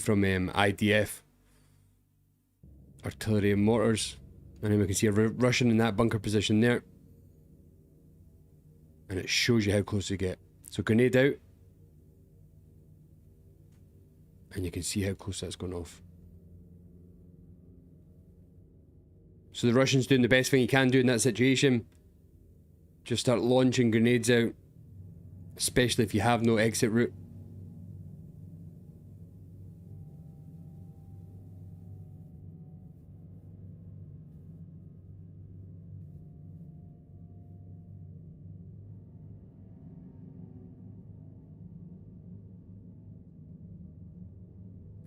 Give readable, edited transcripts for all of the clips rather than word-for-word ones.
from IDF. Artillery and mortars. And then we can see a Russian in that bunker position there. And it shows you how close you get. So grenade out. And you can see how close that's gone off. So the Russians doing the best thing you can do in that situation. Just start launching grenades out. Especially if you have no exit route.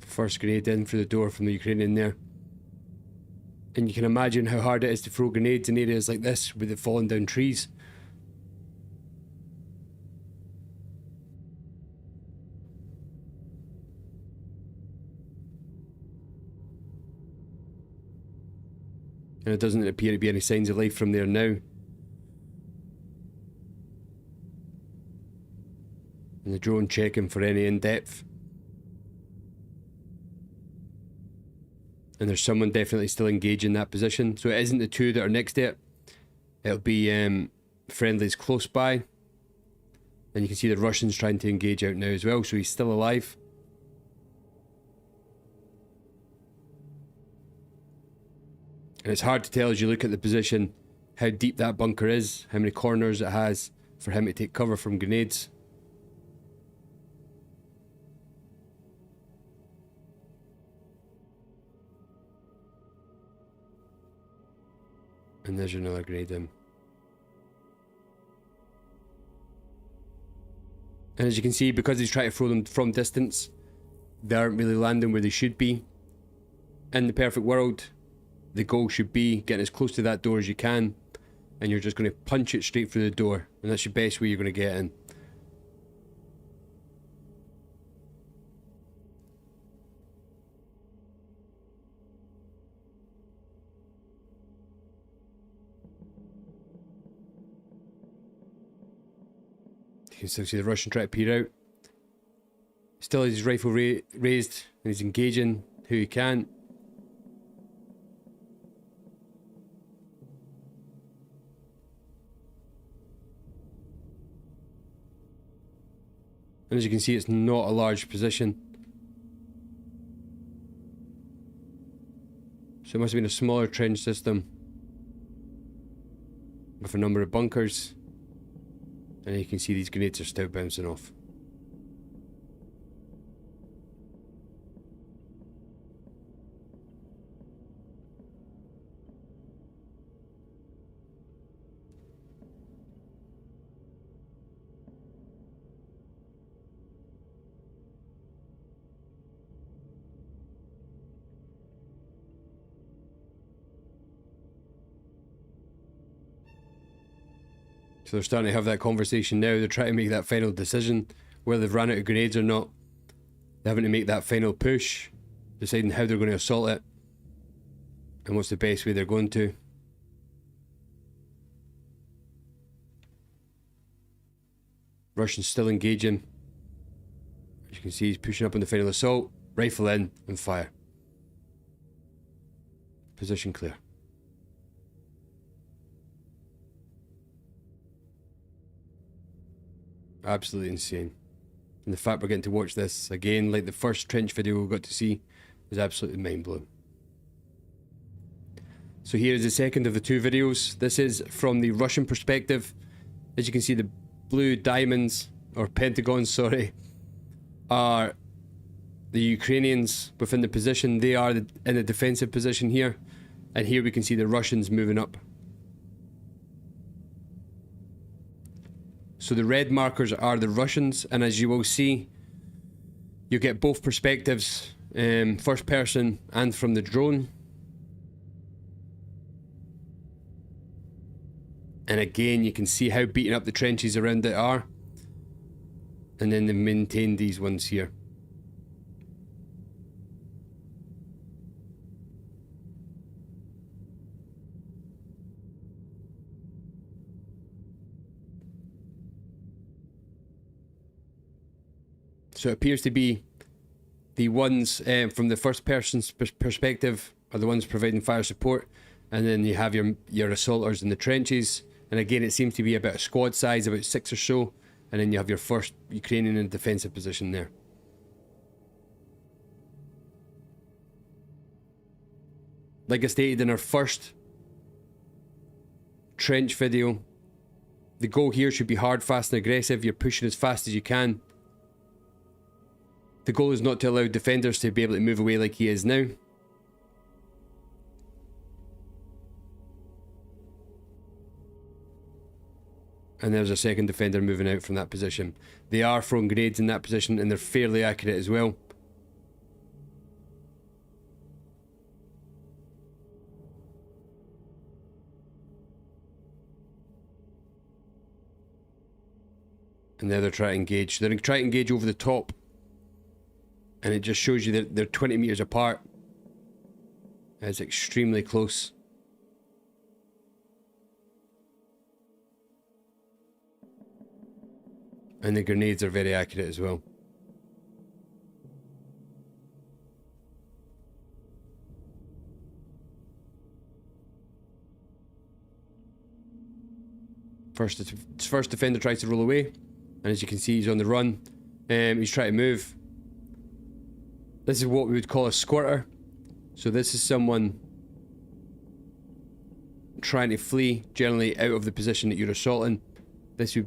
First grenade in through the door from the Ukrainian there. And you can imagine how hard it is to throw grenades in areas like this with it falling down trees. And it doesn't appear to be any signs of life from there now. And the drone checking for any in-depth. And there's someone definitely still engaged in that position. So it isn't the two that are next to it. It'll be friendlies close by. And you can see the Russians trying to engage out now as well. So he's still alive. And it's hard to tell as you look at the position how deep that bunker is. How many corners it has for him to take cover from grenades. And there's another grenade in. And as you can see, because he's trying to throw them from distance, they aren't really landing where they should be. In the perfect world, the goal should be getting as close to that door as you can, and you're just going to punch it straight through the door, and that's your best way you're going to get in. You can still see the Russian try to peer out. Still has his rifle raised, and he's engaging who he can. And as you can see, it's not a large position. So it must have been a smaller trench system with a number of bunkers. And you can see these grenades are still bouncing off. So they're starting to have that conversation now. They're trying to make that final decision, whether they've ran out of grenades or not. They're having to make that final push, deciding how they're going to assault it, and what's the best way they're going to. Russians still engaging. As you can see, he's pushing up on the final assault. Rifle in and fire. Position clear. Absolutely insane. And the fact we're getting to watch this again, like the first trench video we got to see, is absolutely mind-blowing. So here is the second of the two videos. This is from the Russian perspective. As you can see, the blue diamonds, or pentagons, sorry, are the Ukrainians within the position. They are in a defensive position here. And here we can see the Russians moving up. So the red markers are the Russians, and as you will see, you get both perspectives, first person and from the drone. And again, you can see how beaten up the trenches around it are. And then they maintain these ones here. So it appears to be The ones from the first person's perspective are the ones providing fire support, and then you have your assaulters in the trenches. And again, it seems to be about a squad size, about 6 or so, and then you have your first Ukrainian in defensive position there. Like I stated in our first trench video, the goal here should be hard, fast and aggressive. You're pushing as fast as you can. The goal is not to allow defenders to be able to move away like he is now. And there's a second defender moving out from that position. They are throwing grenades in that position, and they're fairly accurate as well. And now they're trying to engage. They're trying to engage over the top. And it just shows you that they're 20 meters apart. It's extremely close. And the grenades are very accurate as well. First defender tries to roll away. And as you can see, he's on the run. He's trying to move. This is what we would call a squirter. So this is someone trying to flee, generally out of the position that you're assaulting. This would